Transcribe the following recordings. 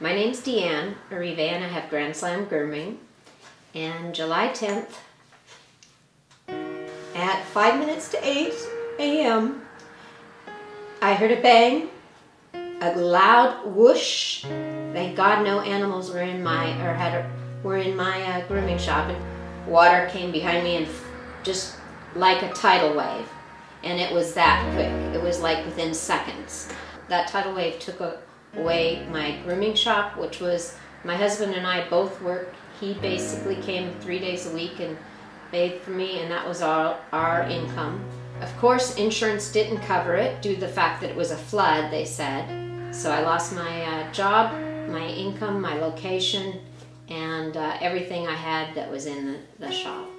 My name's Deanne Arrive and I have Grand Slam Grooming. And July 10th at 5 minutes to 8 a.m. I heard a bang, a loud whoosh. Thank God no animals were in my grooming shop, and water came behind me and just like a tidal wave. And it was that quick. It was like within seconds. That tidal wave took away my grooming shop, which was, my husband and I both worked. He basically came 3 days a week and bathed for me, and that was all our income. Of course, insurance didn't cover it due to the fact that it was a flood, they said. So I lost my job, my income, my location, and everything I had that was in the shop.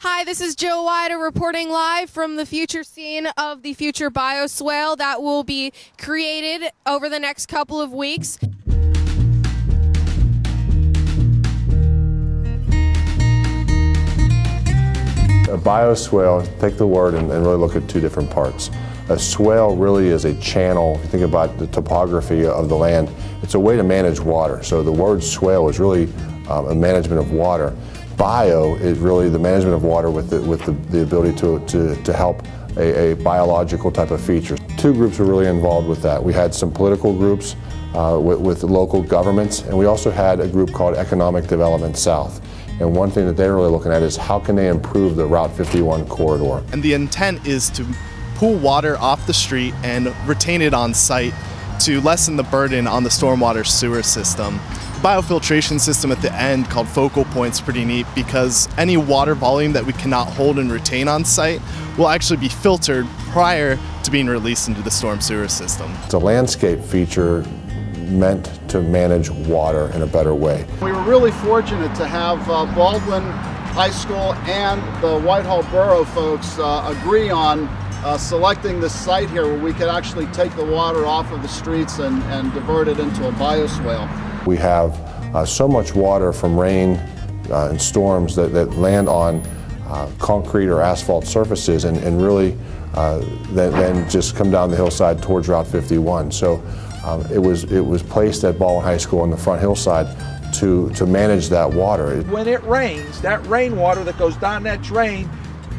Hi, this is Jillian Weida reporting live from the future scene of the future Bioswale that will be created over the next couple of weeks. A bioswale, take the word and really look at two different parts. A swale really is a channel. If you think about the topography of the land, it's a way to manage water. So the word swale is really a management of water. Bio is really the management of water with the ability to help a biological type of feature. Two groups were really involved with that. We had some political groups with local governments, and we also had a group called Economic Development South. And one thing that they're really looking at is how can they improve the Route 51 corridor. And the intent is to pull water off the street and retain it on site to lessen the burden on the stormwater sewer system. The biofiltration system at the end called Focal Point's pretty neat because any water volume that we cannot hold and retain on site will actually be filtered prior to being released into the storm sewer system. It's a landscape feature meant to manage water in a better way. We were really fortunate to have Baldwin High School and the Whitehall Borough folks agree on selecting this site here where we could actually take the water off of the streets and divert it into a bioswale. We have so much water from rain and storms that land on concrete or asphalt surfaces and really then just come down the hillside towards Route 51. So it was placed at Baldwin High School on the front hillside to manage that water. When it rains, that rainwater that goes down that drain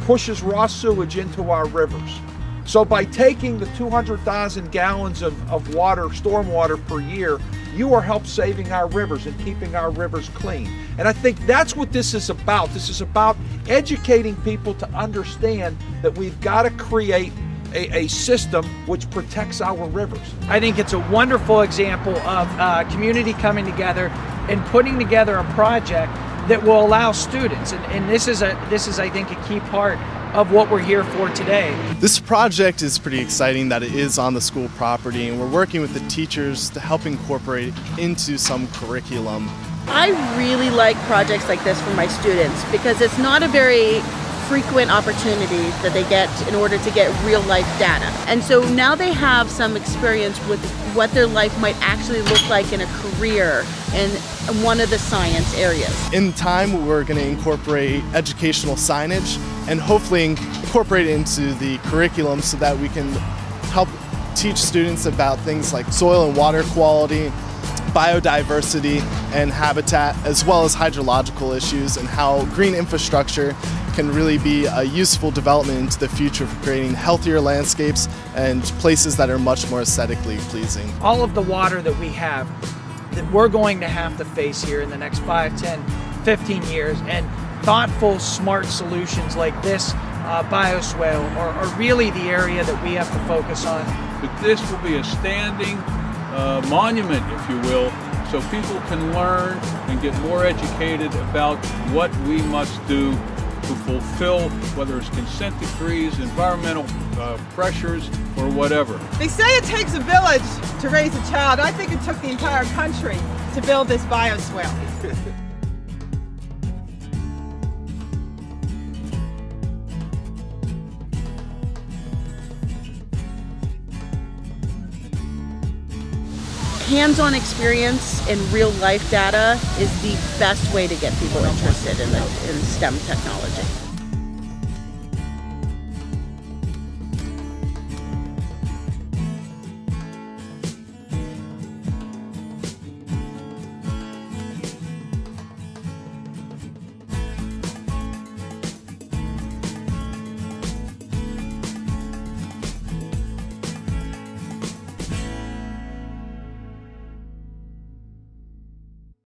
pushes raw sewage into our rivers. So by taking the 200,000 gallons of water, stormwater per year, you are help saving our rivers and keeping our rivers clean. And I think that's what this is about. This is about educating people to understand that we've got to create a system which protects our rivers. I think it's a wonderful example of community coming together and putting together a project that will allow students, and this is I think a key part of what we're here for today. This project is pretty exciting that it is on the school property, and we're working with the teachers to help incorporate it into some curriculum. I really like projects like this for my students because it's not a very frequent opportunity that they get in order to get real life data. And so now they have some experience with what their life might actually look like in a career in one of the science areas. In time, we're going to incorporate educational signage and hopefully incorporate it into the curriculum so that we can help teach students about things like soil and water quality, biodiversity and habitat, as well as hydrological issues and how green infrastructure can really be a useful development into the future for creating healthier landscapes and places that are much more aesthetically pleasing. All of the water that we have that we're going to have to face here in the next 5, 10, 15 years, and thoughtful, smart solutions like this bioswale are really the area that we have to focus on. But this will be a standing monument, if you will, so people can learn and get more educated about what we must do to fulfill, whether it's consent decrees, environmental pressures, or whatever. They say it takes a village to raise a child. I think it took the entire country to build this bioswale. Hands-on experience in real-life data is the best way to get people interested in STEM technology.